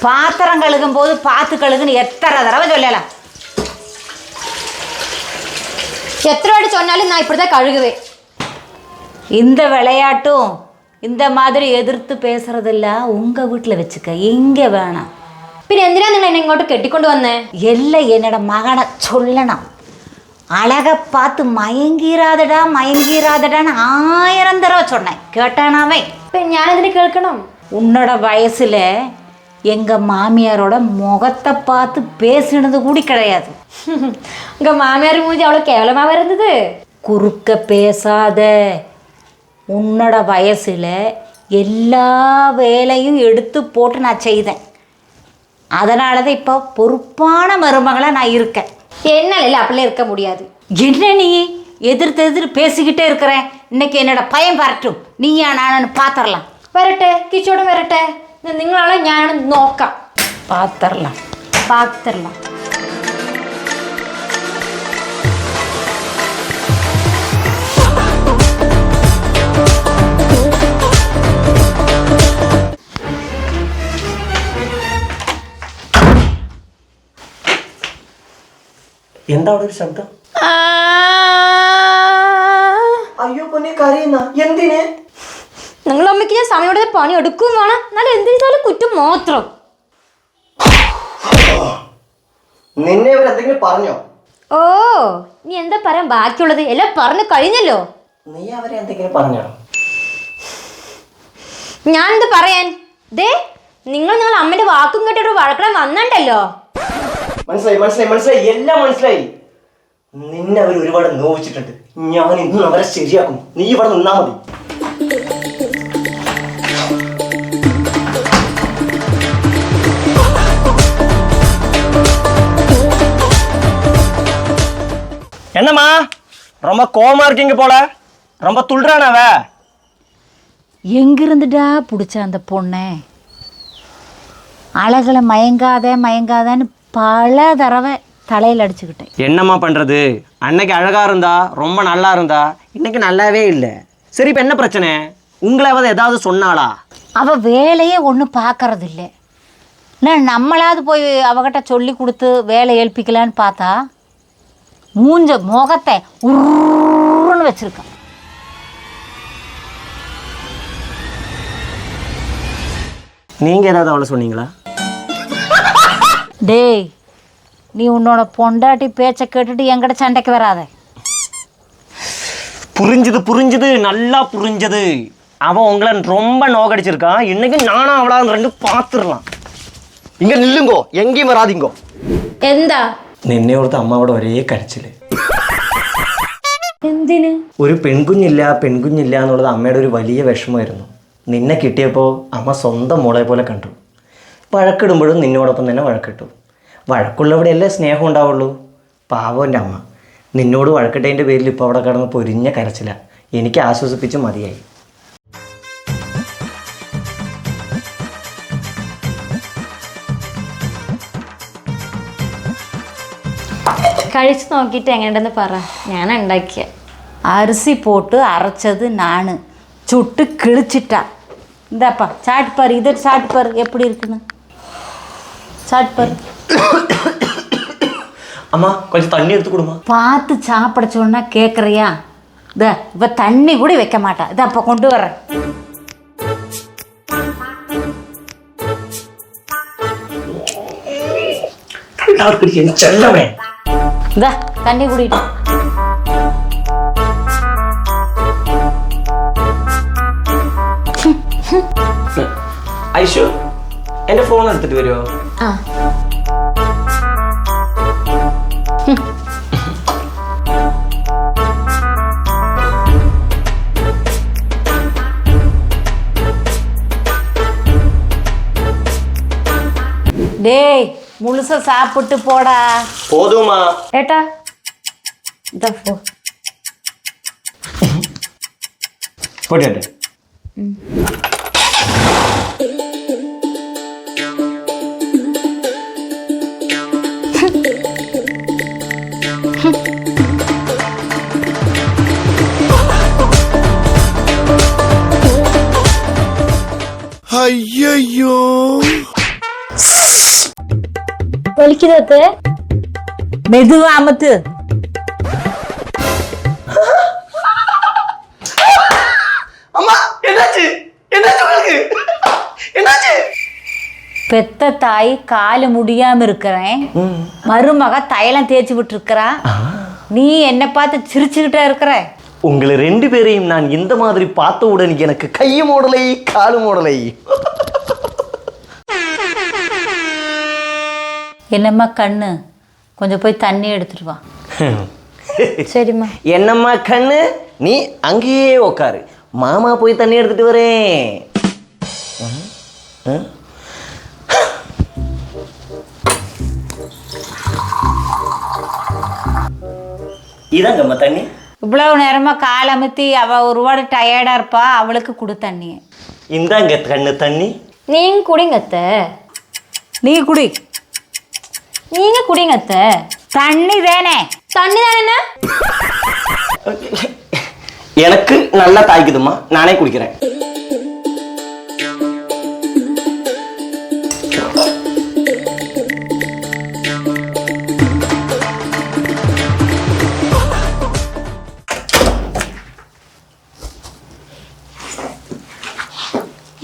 பாத்திரம் கழுகும் போது பார்த்து கழுகுன்னு எத்தனை தடவை சொல்லலாம். எத்தனை வாட்டி சொன்னாலும் நான் இப்படி தான் கழுகுவேன். இந்த விளையாட்டும் இந்த மாதிரி எதிர்த்து பேசுறதில்ல உங்கள் வீட்டில் வச்சுக்க, இங்கே வேணாம். പിന്നെ എന്തിനാ നിങ്ങൾ എന്നെ ഇങ്ങോട്ട് കെട്ടിക്കൊണ്ട് വന്നേ? எல்லாம் என்னோட மகனை சொல்லணும். அழகை பார்த்து மயங்கிறாதடான்னு 1000 தடவை சொன்னேன், கேட்டானாவே? ഇപ്പൊ ഞാനെന്തിനു കേൾക്കണം? உன்னோட வயசில் எங்கள் மாமியாரோட முகத்தை பார்த்து பேசினது கூட கிடையாது. உங்க மாமியார் மூஞ்சி அவ்வளோ கேவலமாக இருந்தது. குறுக்க பேசாத. உன்னோட வயசில் எல்லா வேலையும் எடுத்து போட்டு நான் செய்தேன். அதனால தான் இப்போ பொறுப்பான மருமகளாக நான் இருக்கேன். என்னால அப்படிலாம் இருக்க முடியாது. என்ன நீ எதிர்த்து பேசிக்கிட்டே இருக்கிறேன்? இன்னைக்கு என்னோட பையன் வரட்டும், நீயா நானு பார்த்துடலாம். വരട്ടെ, കിച്ചോടും വരട്ടെ. നിങ്ങളാണോ ഞാനാണ് നോക്കാം. பார்த்துடலாம். എന്താ അവിടെ ഒരു ശബ്ദം? അയ്യോ പൊന്നെ കരയുന്ന എന്തിന്? നിങ്ങളുടെ അമ്മയ്ക്ക് ഞാൻ സമയോടെ പണി എടുക്കും വേണം. എന്നാലും എന്തിനാലും കുറ്റം മാത്രം. നിന്നെ ഇവർ എന്തെങ്കിലും പറഞ്ഞോ? ഓ, നീ എന്താ പറയാൻ ബാക്കിയുള്ളത്? എല്ലാം പറഞ്ഞു കഴിഞ്ഞല്ലോ. നീ അവരെ എന്തെങ്കിലും പറഞ്ഞോ? ഞാൻ എന്ത് പറയാൻ? ദേ, നിങ്ങളുടെ അമ്മന്റെ വാക്കും കേട്ടൊരു വഴക്കിടാൻ വന്നിട്ടല്ലോ. മനസ്സിലായി എല്ലാം മനസ്സിലായി. നിന്നെ അവർ ഒരുപാട് നോവിച്ചിട്ടുണ്ട്. ഞാൻ ഇന്നും അവരെ ശരിയാക്കും. നീ ഇവിടെ നിന്നാ മതി. என்னம்மா ரொம்ப கோவமா இருக்கீங்க போல, ரொம்ப துள்றானவ. எங்கிருந்துடா பிடிச்ச அந்த பொண்ணை? அழகில் மயங்காதன்னு பல தடவை தலையில் அடிச்சுக்கிட்டேன். என்னம்மா பண்ணுறது? அன்னைக்கு அழகாக இருந்தா, ரொம்ப நல்லா இருந்தா, இன்னைக்கு நல்லாவே இல்லை. சரி, இப்போ என்ன பிரச்சனை? உங்களாவது ஏதாவது சொன்னாளா? அவள் வேலையே ஒன்றும் பார்க்கறது இல்லை. நான் நம்மளாவது போய் அவகிட்ட சொல்லி கொடுத்து வேலை ஏൽപ്പിக்கலான்னு பார்த்தா முகத்தை உருன்னு வச்சிருக்கான். நீங்கள் ஏதாவது அவளை சொன்னீங்களா? டேய், நீ உன்னோட பொண்டாட்டி பேச்சை கேட்டுட்டு என்கிட்ட சண்டைக்கு வராத. புரிஞ்சுது, நல்லா புரிஞ்சது. அவன் உங்களை ரொம்ப நோக்கடிச்சிருக்கான். இன்னைக்கு நானும் அவளா ரெண்டு பார்த்துடலாம். இங்கே நில்லுங்கோ, எங்கேயும் வராதிங்கோ. എന്താ? നിന്നെ ഓർത്ത് അമ്മാവോട് ഒരേ കരച്ചില്. എന്തിന്? ഒരു പെൺകുഞ്ഞില്ല എന്നുള്ളത് അമ്മയുടെ ഒരു വലിയ വിഷമമായിരുന്നു. നിന്നെ കിട്ടിയപ്പോൾ അമ്മ സ്വന്തം മോളെ പോലെ കണ്ടു. വഴക്കിടുമ്പോഴും നിന്നോടൊപ്പം തന്നെ വഴക്കിട്ടു. വഴക്കുള്ളവിടെയല്ലേ സ്നേഹം ഉണ്ടാവുള്ളൂ. പാവം എൻ്റെ അമ്മ നിന്നോട് വഴക്കിട്ടതിൻ്റെ പേരിൽ ഇപ്പോൾ അവിടെ കിടന്ന് പൊരിഞ്ഞ കരച്ചില്ല. എനിക്ക് ആശ്വസിപ്പിച്ച് മതിയായി. കഴിച്ചു നോക്കിയിട്ട് എങ്ങനെയുണ്ടെന്ന് പറ. ഞാൻ ഉണ്ടാക്കിയ அரிசி போட்டு அரைச்சது நான் சுட்டு கிழிச்சிட்டா. இந்தாப்பா சாப்பிட்டு பாரு, இதை சாப்பிட்டு பாரு எப்படி இருக்குன்னு. சாப்பிட்டு பாரு. அம்மா கொஞ்சம் தண்ணி எடுத்து கொடுமா. பார்த்து சாப்பிட சொன்னா கேட்குறியா? இதை இப்போ தண்ணி கூட வைக்க மாட்டா. இதை அப்போ கொண்டு வரேன். செல்லமே இந்தா தண்ணி குடிட்டு. ഐശു, എൻ്റെ ഫോൺ എടുത്തിട്ട് വരുമോ? ആ. டேய், முழுசா சாப்பிட்டு போடா. போதுமா ഏട്ടാ, இந்தா போ. போட்டு ஐயோ வலிக்குது அத்தை. மெதுவா அமுத்து. அம்மா என்னாச்சு என்னாச்சு உங்களுக்கு என்னாச்சு? பெத்த தாய் காலு முடியாம இருக்கிறேன், மருமக தைலம் தேய்ச்சி விட்டு இருக்கிறா, நீ என்ன பார்த்து சிரிச்சுக்கிட்டே இருக்கிற. உங்களை 2 பேரையும் நான் இந்த மாதிரி பார்த்தவுடன் எனக்கு கையும் ஓடலை காலும் ஓடலை. என்னம்மா கண்ணு, கொஞ்சம் போய் தண்ணி எடுத்துட்டு வா. சரிம்மா. என்னம்மா கண்ணு, நீ அங்கேயே உக்காரு, மாமா போய் தண்ணி எடுத்துட்டு வரேன். இதாங்கம்மா தண்ணி. இவ்வளவு நேரமா கால் அமுத்தி அவ ஒருபாடு டயர்டா இருப்பா, அவளுக்கு கொடு தண்ணி. இந்தாங்க கண்ணு தண்ணி. நீங்க குடிங்க அத்தை. நீ குடி. நீங்க குடிங்க அத்தை. தண்ணி தானே. தண்ணி தானே. எனக்கு நல்லா தாய்க்குதுமா, நானே குடிக்கிறேன்.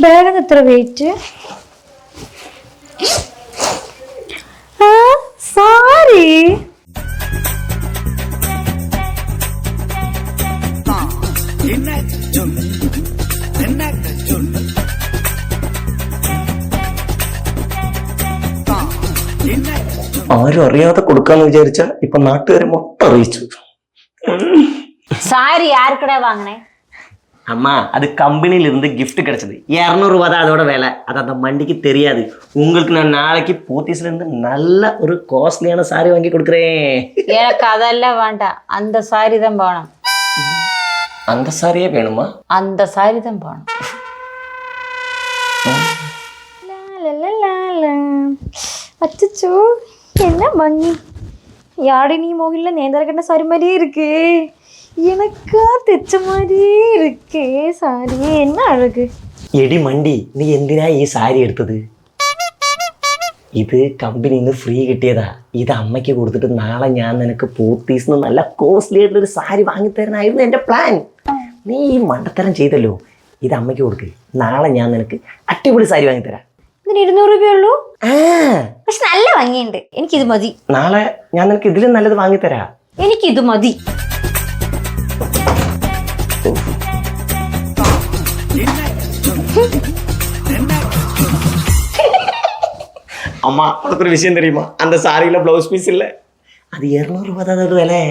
பேഗ് എത്ര വെയിറ്റ്? സാരി ആരും അറിയാതെ കൊടുക്കാന്ന് വിചാരിച്ച ഇപ്പൊ നാട്ടുകാരെ മൊത്തം അറിയിച്ചു. சாரி யாருக்கடா வாங்கினேன்? அம்மா அது கம்பெனில இருந்து கிஃப்ட் கிடைச்சது, 200 ரூபா தான் அதோட வேலை. அது அந்த மண்டிக்கு தெரியாது. உங்களுக்கு நான் நாளைக்கு போத்தீஸ்ல இருந்து நல்ல ஒரு காஸ்ட்லியான சாரி வாங்கி கொடுக்குறேன். எனக்கு அதெல்லாம் வேண்டாம், அந்த சாரி தான் வேணும். அந்த சாரியே வேணுமா? அந்த சாரி தான் வேணும். அச்சோ என்ன மங்கி யாழினி மோகில நேந்திர கண்ண சாரி மாதிரியே இருக்கு. எனக்கா தைச்ச மாதிரியே இருக்கே சாரி. என்ன அழகு. എടി മണ്ടി, നീ എന്തിനാ ഈ സാരി എടുത്തത്? ഇത് കമ്പനിയിൽ നിന്ന് ഫ്രീ കിട്ടിയതാ. ഇത് അമ്മയ്ക്ക് കൊടുത്തിട്ട് നാളെ ഞാൻ നിനക്ക് പോത്തീസിന് നല്ല കോസ്റ്റ്ലി ആയിട്ടുള്ള ഒരു സാരി വാങ്ങിത്തരാനായിരുന്നു എൻ്റെ പ്ലാൻ. നീ ഈ മണ്ടത്തരം ചെയ്തല്ലോ. ഇത് അമ്മയ്ക്ക് കൊടുക്ക്, നാളെ ഞാൻ നിനക്ക് അടിപൊളി സാരി വാങ്ങിത്തരാം. ഇതിന് 200 രൂപയുള്ളൂ. പക്ഷെ നല്ല ഭംഗിയുണ്ട്. എനിക്കിത് മതി. നാളെ ഞാൻ നിനക്ക് ഇതിലും നല്ലത് വാങ്ങിത്തരാം. എനിക്കിത് മതി. அம்மா உனக்கு ஒரு விஷயம் தெரியுமா? அந்த சாரியில் ப்ளவுஸ் பீஸ் இல்லை, அது 200 ரூபா தான் அதோட விலை.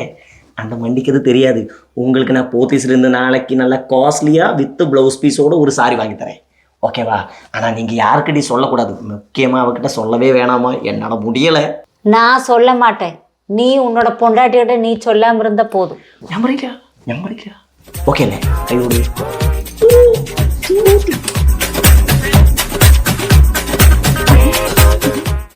அந்த மண்டிக்கு அது தெரியாது. உங்களுக்கு நான் போத்தீஸ்லேருந்து நாளைக்கு நல்லா காஸ்ட்லியாக வித் ப்ளவுஸ் பீஸோட ஒரு சாரி வாங்கி தரேன், ஓகேவா? ஆனால் நீங்கள் யாருக்கிட்டே சொல்லக்கூடாது, முக்கியமாக அவகிட்ட சொல்லவே வேணாமா, என்னால் முடியலை. நான் சொல்ல மாட்டேன், நீ உன்னோட பொண்டாட்டியோட நீ சொல்லாம இருந்தா போதும். ഞാൻ പറയില്ല. ഓക്കെ അല്ലേ?